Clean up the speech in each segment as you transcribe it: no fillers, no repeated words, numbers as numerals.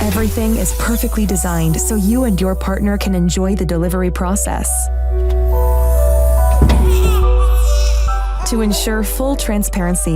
Everything is perfectly designed so you and your partner can enjoy the delivery process. To ensure full transparency.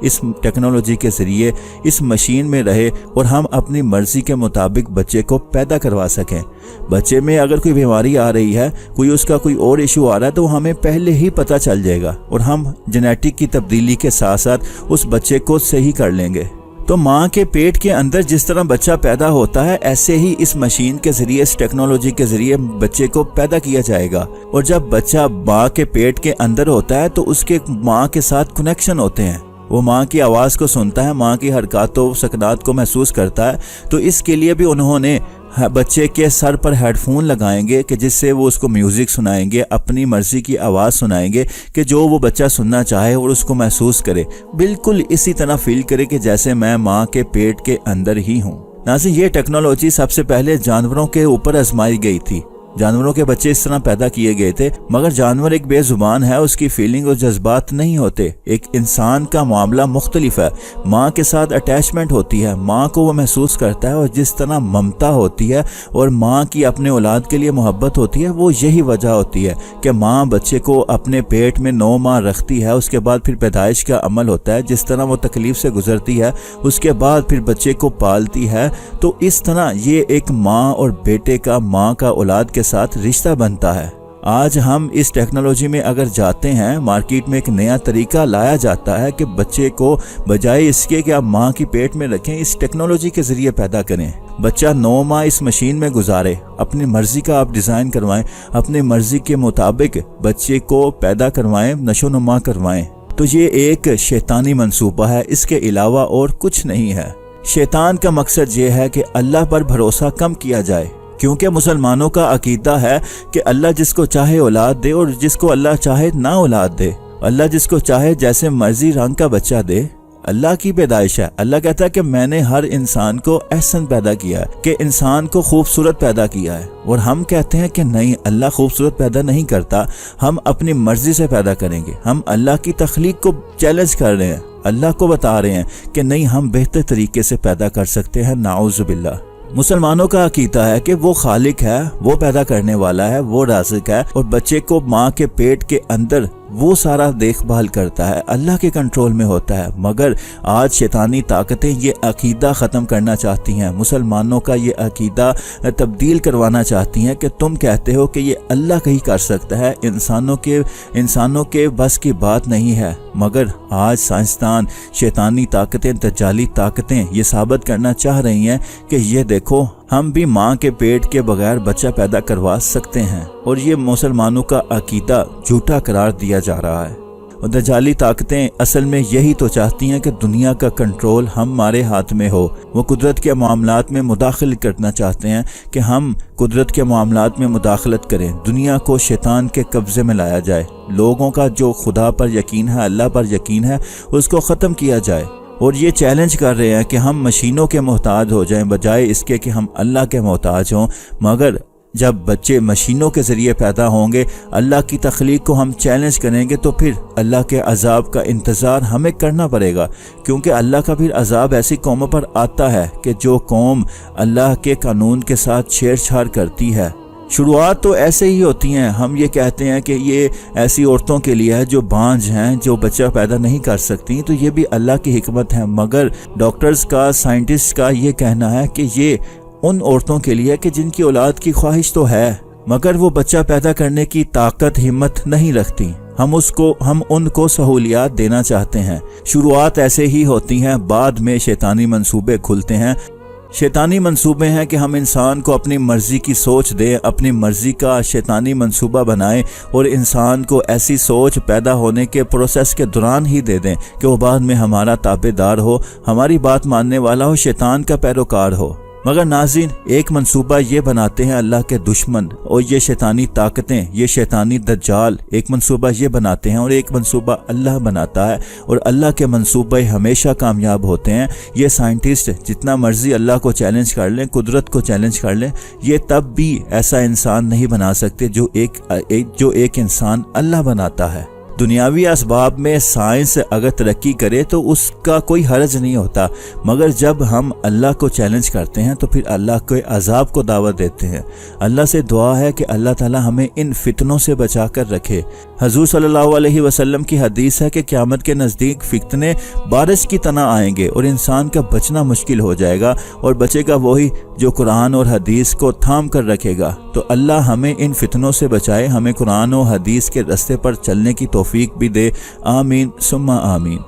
اس technology کے ذریعے اس machine میں رہے اور ہم اپنی مرضی کے مطابق بچے کو پیدا کروا سکیں۔ بچے میں اگر کوئی بیماری آ رہی ہے، اس کا کوئی اور ایشو آ رہا ہے، تو ہمیں پہلے ہی پتہ چل جائے گا اور ہم جینیٹک کی تبدیلی کے ساتھ ساتھ اس بچے کو صحیح کر لیں گے۔ تو ماں کے پیٹ کے اندر جس طرح بچہ پیدا ہوتا ہے، ایسے ہی اس مشین کے ذریعے، اس ٹیکنالوجی کے ذریعے بچے کو پیدا کیا جائے گا۔ اور جب بچہ ماں کے پیٹ کے اندر ہوتا ہے تو اس کے ماں کے ساتھ کنیکشن ہوتے ہیں، وہ ماں کی آواز کو سنتا ہے، ماں کی حرکات و سکنات کو محسوس کرتا ہے۔ تو اس کے لیے بھی انہوں نے بچے کے سر پر ہیڈ فون لگائیں گے کہ جس سے وہ اس کو میوزک سنائیں گے، اپنی مرضی کی آواز سنائیں گے کہ جو وہ بچہ سننا چاہے اور اس کو محسوس کرے، بالکل اسی طرح فیل کرے کہ جیسے میں ماں کے پیٹ کے اندر ہی ہوں۔ ناظرین، یہ ٹیکنالوجی سب سے پہلے جانوروں کے اوپر آزمائی گئی تھی۔ جانوروں کے بچے اس طرح پیدا کیے گئے تھے، مگر جانور ایک بے زبان ہے، اس کی فیلنگ اور جذبات نہیں ہوتے۔ ایک انسان کا معاملہ مختلف ہے، ماں کے ساتھ اٹیچمنٹ ہوتی ہے، ماں کو وہ محسوس کرتا ہے، اور جس طرح ممتا ہوتی ہے اور ماں کی اپنے اولاد کے لیے محبت ہوتی ہے، وہ یہی وجہ ہوتی ہے کہ ماں بچے کو اپنے پیٹ میں 9 ماہ رکھتی ہے، اس کے بعد پھر پیدائش کا عمل ہوتا ہے، جس طرح وہ تکلیف سے گزرتی ہے، اس کے بعد پھر بچے کو پالتی ہے۔ تو اس طرح یہ ایک ماں اور بیٹے کا، ماں کا اولاد کے ساتھ رشتہ بنتا ہے۔ آج ہم اس ٹیکنالوجی میں اگر جاتے ہیں، مارکیٹ میں ایک نیا طریقہ لایا جاتا ہے کہ بچے کو بجائے اس کے کہ آپ ماں کی پیٹ میں رکھیں، اس ٹیکنالوجی کے ذریعے پیدا کریں۔ بچہ 9 ماہ اس مشین میں گزارے، اپنی مرضی کا آپ ڈیزائن کروائیں، اپنی مرضی کے مطابق بچے کو پیدا کروائیں، نشو نما کروائیں۔ تو یہ ایک شیطانی منصوبہ ہے، اس کے علاوہ اور کچھ نہیں ہے۔ شیطان کا مقصد یہ ہے کہ اللہ پر بھروسہ کم کیا جائے، کیونکہ مسلمانوں کا عقیدہ ہے کہ اللہ جس کو چاہے اولاد دے اور جس کو اللہ چاہے نہ اولاد دے۔ اللہ جس کو چاہے جیسے مرضی رنگ کا بچہ دے۔ اللہ کی پیدائش ہے۔ اللہ کہتا ہے کہ میں نے ہر انسان کو احسن پیدا کیا ہے، کہ انسان کو خوبصورت پیدا کیا ہے، اور ہم کہتے ہیں کہ نہیں، اللہ خوبصورت پیدا نہیں کرتا، ہم اپنی مرضی سے پیدا کریں گے۔ ہم اللہ کی تخلیق کو چیلنج کر رہے ہیں، اللہ کو بتا رہے ہیں کہ نہیں، ہم بہتر طریقے سے پیدا کر سکتے ہیں۔ نعوذ باللہ۔ مسلمانوں کا عقیدہ ہے کہ وہ خالق ہے، وہ پیدا کرنے والا ہے، وہ رازق ہے، اور بچے کو ماں کے پیٹ کے اندر وہ سارا دیکھ بھال کرتا ہے، اللہ کے کنٹرول میں ہوتا ہے۔ مگر آج شیطانی طاقتیں یہ عقیدہ ختم کرنا چاہتی ہیں، مسلمانوں کا یہ عقیدہ تبدیل کروانا چاہتی ہیں کہ تم کہتے ہو کہ یہ اللہ کہیں کر سکتا ہے، انسانوں کے بس کی بات نہیں ہے۔ مگر آج سائنسدان، شیطانی طاقتیں، دجالی طاقتیں یہ ثابت کرنا چاہ رہی ہیں کہ یہ دیکھو، ہم بھی ماں کے پیٹ کے بغیر بچہ پیدا کروا سکتے ہیں، اور یہ مسلمانوں کا عقیدہ جھوٹا قرار دیا جا رہا ہے۔ اور دجالی طاقتیں اصل میں یہی تو چاہتی ہیں کہ دنیا کا کنٹرول ہمارے ہاتھ میں ہو۔ وہ قدرت کے معاملات میں مداخلت کرنا چاہتے ہیں کہ ہم قدرت کے معاملات میں مداخلت کریں، دنیا کو شیطان کے قبضے میں لایا جائے، لوگوں کا جو خدا پر یقین ہے، اللہ پر یقین ہے، اس کو ختم کیا جائے۔ اور یہ چیلنج کر رہے ہیں کہ ہم مشینوں کے محتاج ہو جائیں بجائے اس کے کہ ہم اللہ کے محتاج ہوں۔ مگر جب بچے مشینوں کے ذریعے پیدا ہوں گے، اللہ کی تخلیق کو ہم چیلنج کریں گے، تو پھر اللہ کے عذاب کا انتظار ہمیں کرنا پڑے گا، کیونکہ اللہ کا پھر عذاب ایسی قوموں پر آتا ہے کہ جو قوم اللہ کے قانون کے ساتھ چھیڑ چھاڑ کرتی ہے۔ شروعات تو ایسے ہی ہوتی ہیں، ہم یہ کہتے ہیں کہ یہ ایسی عورتوں کے لیے ہے جو بانجھ ہیں، جو بچہ پیدا نہیں کر سکتی، تو یہ بھی اللہ کی حکمت ہے۔ مگر ڈاکٹرز کا، سائنٹسٹ کا یہ کہنا ہے کہ یہ ان عورتوں کے لیے کہ جن کی اولاد کی خواہش تو ہے، مگر وہ بچہ پیدا کرنے کی طاقت، ہمت نہیں رکھتی۔ ہم ان کو سہولیات دینا چاہتے ہیں۔ شروعات ایسے ہی ہوتی ہیں، بعد میں شیطانی منصوبے کھلتے ہیں۔ شیطانی منصوبے ہیں کہ ہم انسان کو اپنی مرضی کی سوچ دیں، اپنی مرضی کا شیطانی منصوبہ بنائیں، اور انسان کو ایسی سوچ پیدا ہونے کے پروسیس کے دوران ہی دے دیں کہ وہ بعد میں ہمارا تابع دار ہو، ہماری بات ماننے والا ہو، شیطان کا پیروکار ہو۔ مگر ناظرین، ایک منصوبہ یہ بناتے ہیں اللہ کے دشمن اور یہ شیطانی طاقتیں، یہ شیطانی دجال، ایک منصوبہ یہ بناتے ہیں اور ایک منصوبہ اللہ بناتا ہے، اور اللہ کے منصوبے ہمیشہ کامیاب ہوتے ہیں۔ یہ سائنٹسٹ جتنا مرضی اللہ کو چیلنج کر لیں، قدرت کو چیلنج کر لیں، یہ تب بھی ایسا انسان نہیں بنا سکتے جو ایک انسان اللہ بناتا ہے۔ دنیاوی اسباب میں سائنس اگر ترقی کرے تو اس کا کوئی حرج نہیں ہوتا، مگر جب ہم اللہ کو چیلنج کرتے ہیں تو پھر اللہ کے عذاب کو دعوت دیتے ہیں۔ اللہ سے دعا ہے کہ اللہ تعالی ہمیں ان فتنوں سے بچا کر رکھے۔ حضور صلی اللہ علیہ وسلم کی حدیث ہے کہ قیامت کے نزدیک فتنے بارش کی طرح آئیں گے اور انسان کا بچنا مشکل ہو جائے گا، اور بچے گا وہی جو قرآن اور حدیث کو تھام کر رکھے گا۔ تو اللہ ہمیں ان فتنوں سے بچائے، ہمیں قرآن و حدیث کے راستے پر چلنے کی توفیق بھی دے، آمین ثم آمین۔